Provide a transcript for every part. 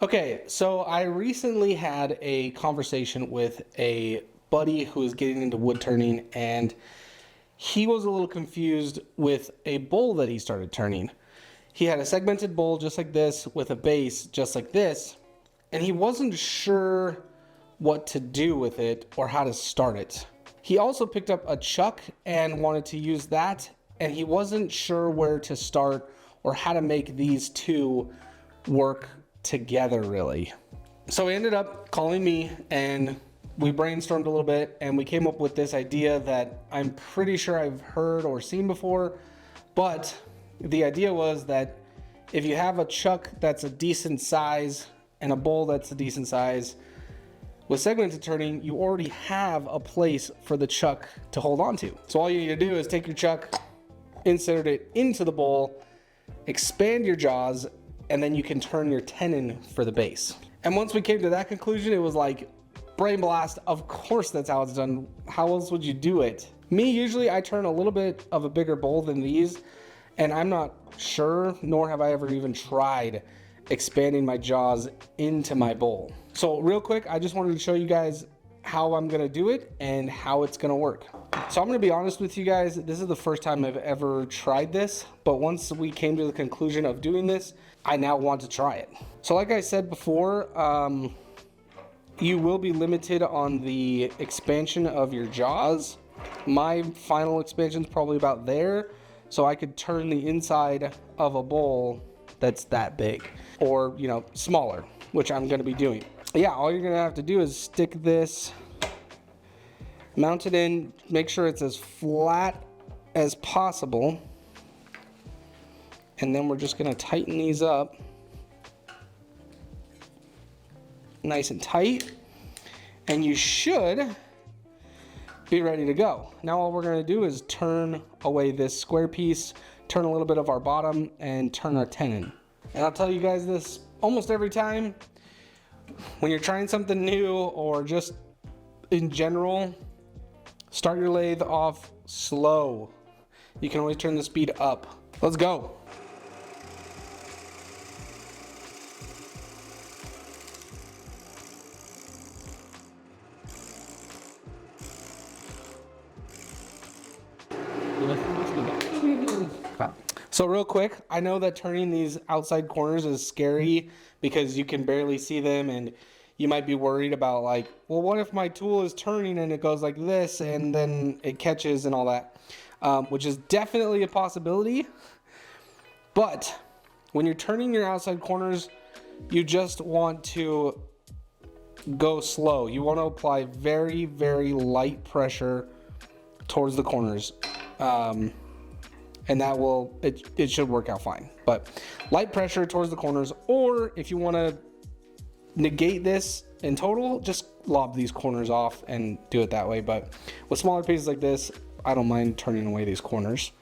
Okay, so I recently had a conversation with a buddy who is getting into wood turning, and he was a little confused with a bowl that he started turning. He had a segmented bowl just like this with a base just like this, and he wasn't sure what to do with it or how to start it. He also picked up a chuck and wanted to use that, and he wasn't sure where to start or how to make these two work together really. So he ended up calling me and we brainstormed a little bit and we came up with this idea that I'm pretty sure I've heard or seen before, but the idea was that if you have a chuck that's a decent size and a bowl that's a decent size, with segmented turning, you already have a place for the chuck to hold on to. So all you need to do is take your chuck, insert it into the bowl, expand your jaws, and then you can turn your tenon for the base. And once we came to that conclusion, it was like, brain blast, of course that's how it's done. How else would you do it? Me, usually I turn a little bit of a bigger bowl than these, and I'm not sure, nor have I ever even tried expanding my jaws into my bowl. So real quick, I just wanted to show you guys how I'm gonna do it and how it's gonna work. So I'm gonna be honest with you guys, this is the first time I've ever tried this, but once we came to the conclusion of doing this, I now want to try it. So like I said before, you will be limited on the expansion of your jaws. My final expansion is probably about there, so I could turn the inside of a bowl that's that big, or smaller, which I'm gonna be doing. Yeah, all you're gonna have to do is stick this, mount it in, make sure it's as flat as possible, and then we're just gonna tighten these up nice and tight, and you should be ready to go. Now all we're gonna do is turn away this square piece, turn a little bit of our bottom, and turn our tenon. And I'll tell you guys this almost every time, when you're trying something new or just in general, start your lathe off slow. You can always turn the speed up. Let's go. So real quick, I know that turning these outside corners is scary because you can barely see them, and you might be worried about like, well, what if my tool is turning and it goes like this and then it catches and all that, which is definitely a possibility. But when you're turning your outside corners, you just want to go slow. You want to apply very, very light pressure towards the corners. And that will, it should work out fine. But light pressure towards the corners, or if you want to negate this in total, just lob these corners off and do it that way. But with smaller pieces like this, I don't mind turning away these corners.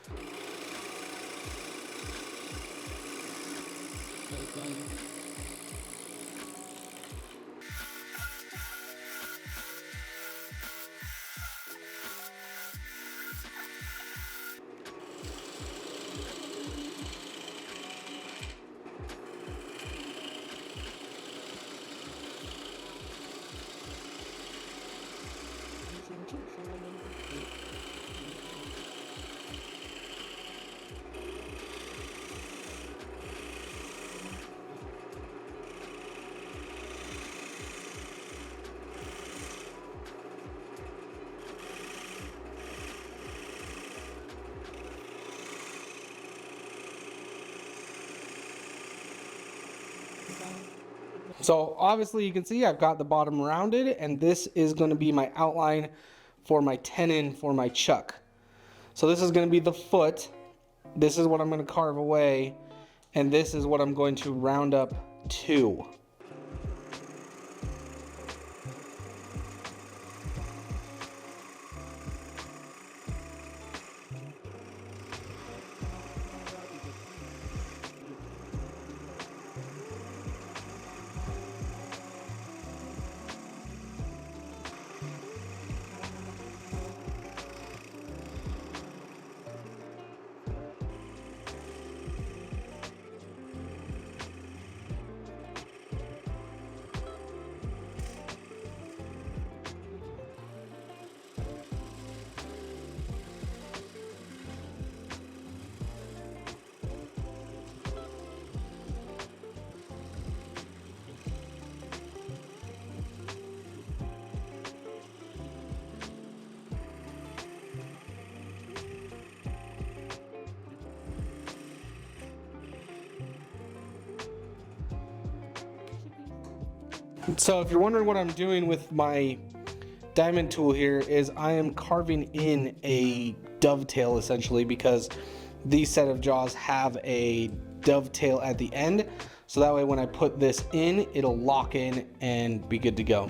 So obviously you can see I've got the bottom rounded, and this is going to be my outline for my tenon for my chuck. So this is going to be the foot. This is what I'm going to carve away, and this is what I'm going to round up to. So if you're wondering what I'm doing with my diamond tool here, is I am carving in a dovetail essentially, because these set of jaws have a dovetail at the end, so that way when I put this in, it'll lock in and be good to go.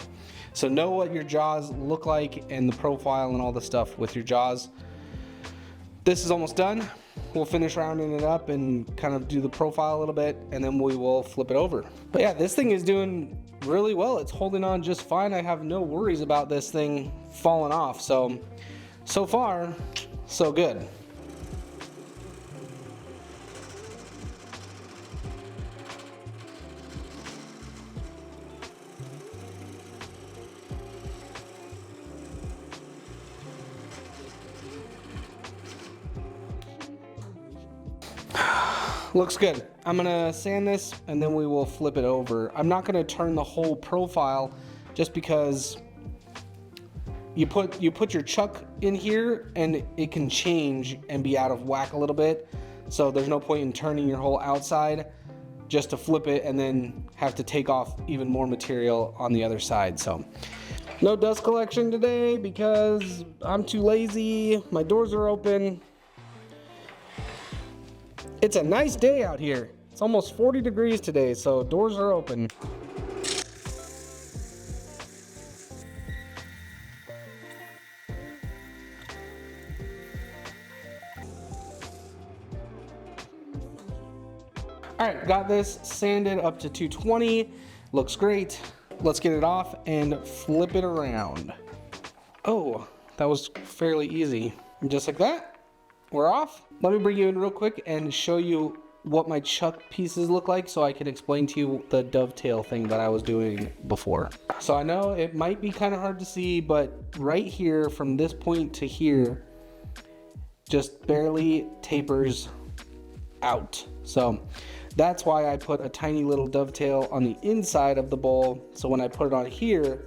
So know what your jaws look like and the profile and all the stuff with your jaws. This is almost done. We'll finish rounding it up and kind of do the profile a little bit, and then we will flip it over. But yeah, this thing is doing really well. It's holding on just fine. I have no worries about this thing falling off. So far, so good. Looks good. I'm gonna sand this and then we will flip it over. I'm not gonna turn the whole profile just because you put your chuck in here and it can change and be out of whack a little bit. So there's no point in turning your whole outside just to flip it and then have to take off even more material on the other side. So no dust collection today because I'm too lazy. My doors are open. It's a nice day out here. It's almost 40 degrees today, so doors are open. All right, got this sanded up to 220. Looks great. Let's get it off and flip it around. Oh, that was fairly easy. Just like that. We're off. Let me bring you in real quick and show you what my chuck pieces look like so I can explain to you the dovetail thing that I was doing before. So I know it might be kind of hard to see, but right here from this point to here just barely tapers out. So that's why I put a tiny little dovetail on the inside of the bowl, so when I put it on here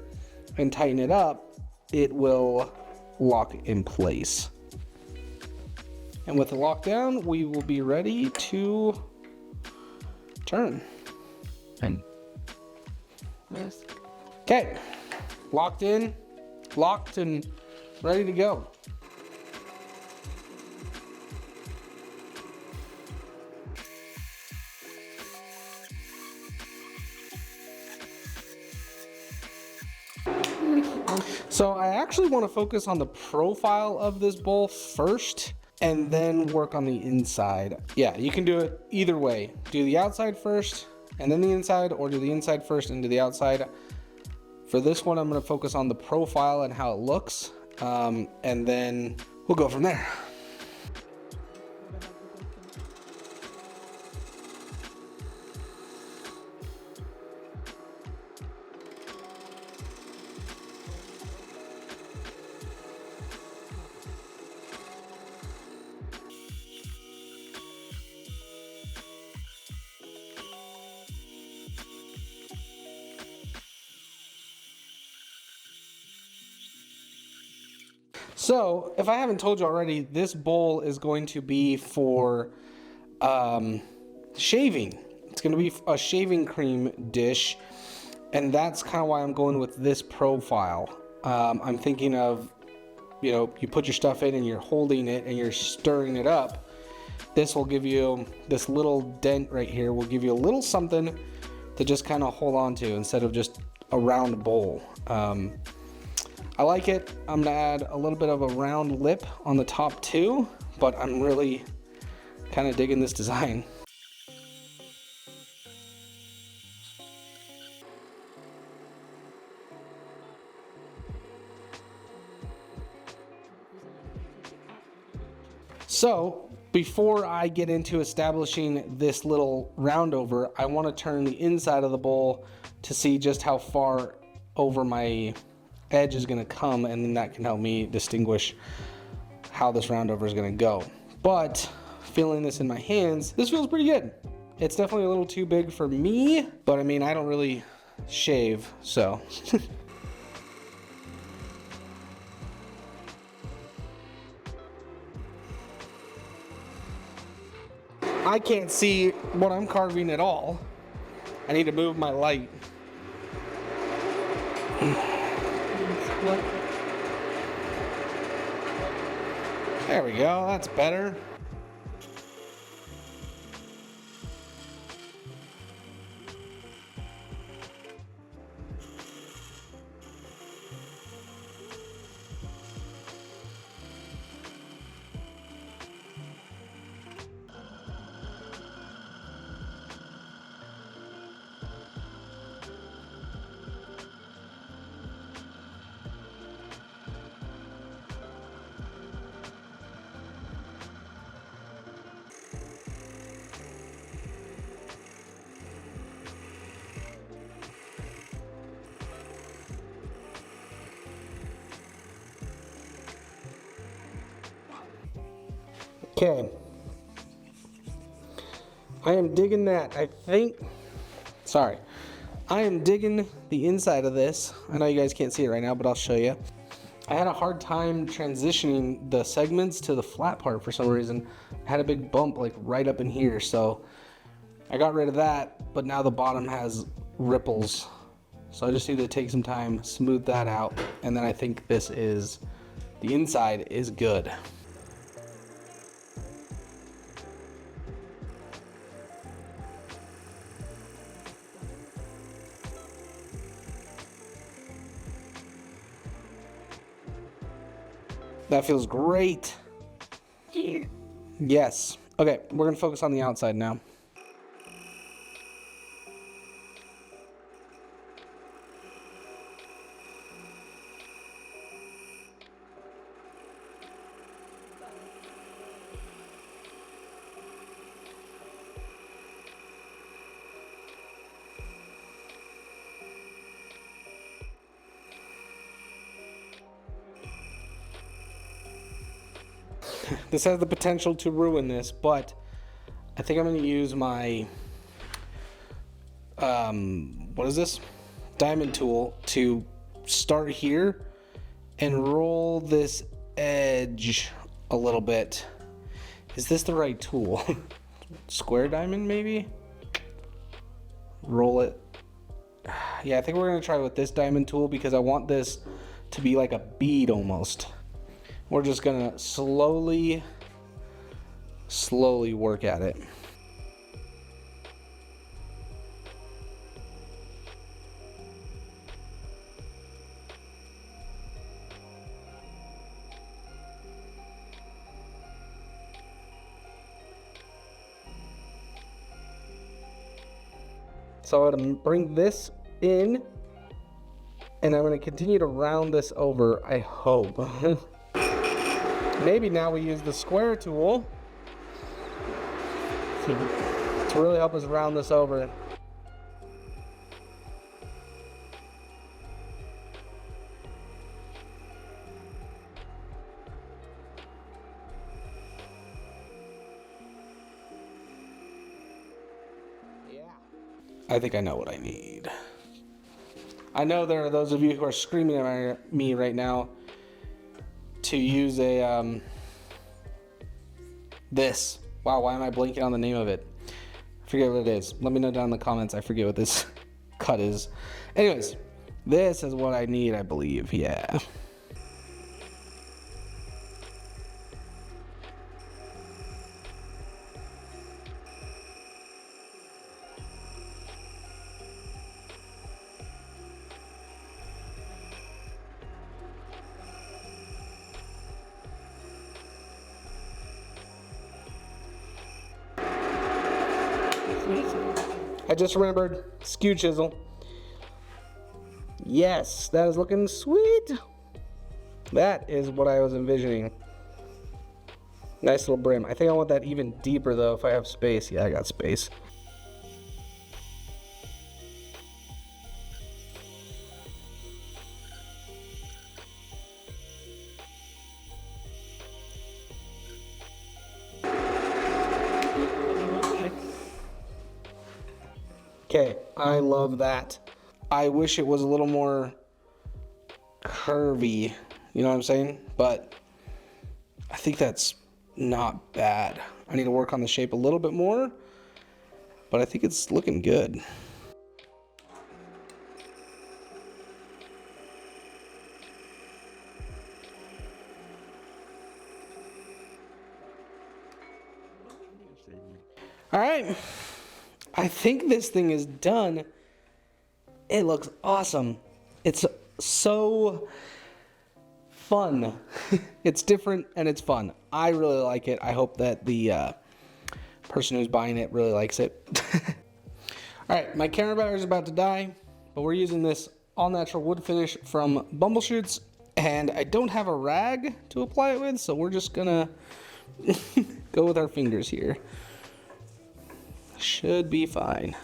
and tighten it up, it will lock in place. And with the lockdown, we will be ready to turn. And okay, locked in, locked and ready to go. So I actually want to focus on the profile of this bowl first and then work on the inside. Yeah, you can do it either way. Do the outside first and then the inside, or do the inside first and do the outside. For this one, I'm gonna focus on the profile and how it looks, and then we'll go from there. So, if I haven't told you already, this bowl is going to be for shaving. It's going to be a shaving cream dish, and that's kind of why I'm going with this profile. I'm thinking of, you put your stuff in and you're holding it and you're stirring it up. This will give you, this little dent right here will give you a little something to just kind of hold on to instead of just a round bowl. I like it. I'm gonna add a little bit of a round lip on the top too, but I'm really kind of digging this design. So before I get into establishing this little round over, I want to turn the inside of the bowl to see just how far over my edge is going to come, and then that can help me distinguish how this round over is going to go. But feeling this in my hands, this feels pretty good. It's definitely a little too big for me, but I mean, I don't really shave, so. I can't see what I'm carving at all. I need to move my light. There we go, that's better. Okay. I am digging that. I am digging the inside of this. I know you guys can't see it right now, but I'll show you. I had a hard time transitioning the segments to the flat part for some reason. I had a big bump like right up in here, so I got rid of that, but now the bottom has ripples. So I just need to take some time, smooth that out, and then I think the inside is good. That feels great. Yes. Okay, we're gonna focus on the outside now. This has the potential to ruin this, but I think I'm going to use my, what is this? Diamond tool to start here and roll this edge a little bit. Is this the right tool? Square diamond, maybe? Roll it. Yeah, I think we're going to try with this diamond tool because I want this to be like a bead almost. We're just gonna slowly work at it. So I'm gonna bring this in and I'm gonna continue to round this over, I hope. Maybe now we use the square tool to really help us round this over. Yeah. I think I know what I need. I know there are those of you who are screaming at me right now to use a, this. Wow, why am I blanking on the name of it? I forget what it is. Let me know down in the comments. I forget what this cut is. Anyways, this is what I need, I believe. Yeah. I just remembered, skew chisel. Yes, that is looking sweet. That is what I was envisioning. Nice little brim. I think I want that even deeper though if I have space. Yeah, I got space. Okay, I love that. I wish it was a little more curvy, you know what I'm saying? But I think that's not bad. I need to work on the shape a little bit more, but I think it's looking good. All right, I think this thing is done. It looks awesome. It's so fun. It's different and it's fun. I really like it. I hope that the person who's buying it really likes it. All right, my camera battery is about to die, but we're using this all natural wood finish from Bumbleshoots, and I don't have a rag to apply it with, so we're just gonna go with our fingers here. Should be fine.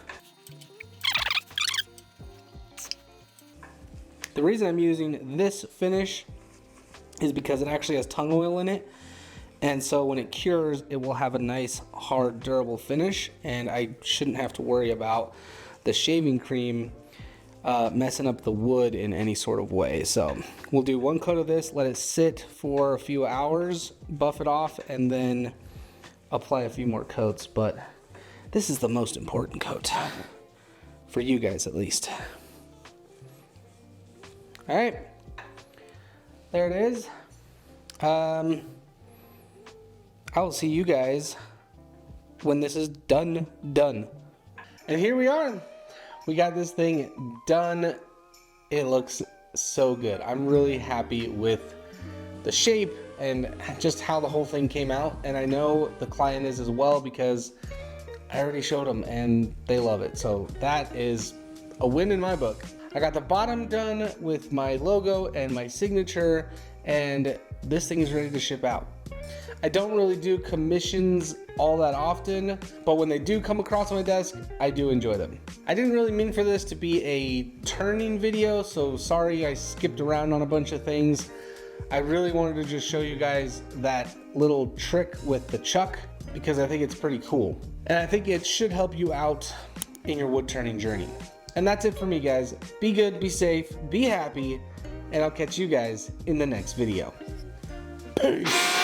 The reason I'm using this finish is because it actually has tung oil in it, and so when it cures, it will have a nice, hard, durable finish, and I shouldn't have to worry about the shaving cream messing up the wood in any sort of way. So we'll do one coat of this, let it sit for a few hours, buff it off, and then apply a few more coats. But this is the most important coat, for you guys at least. All right, there it is. I will see you guys when this is done. And here we are. We got this thing done. It looks so good. I'm really happy with the shape and just how the whole thing came out. And I know the client is as well, because I already showed them and they love it. So that is a win in my book. I got the bottom done with my logo and my signature, and this thing is ready to ship out. I don't really do commissions all that often, but when they do come across my desk, I do enjoy them. I didn't really mean for this to be a turning video, so sorry I skipped around on a bunch of things. I really wanted to just show you guys that little trick with the chuck, because I think it's pretty cool. And I think it should help you out in your wood turning journey. And that's it for me, guys. Be good, be safe, be happy, and I'll catch you guys in the next video. Peace.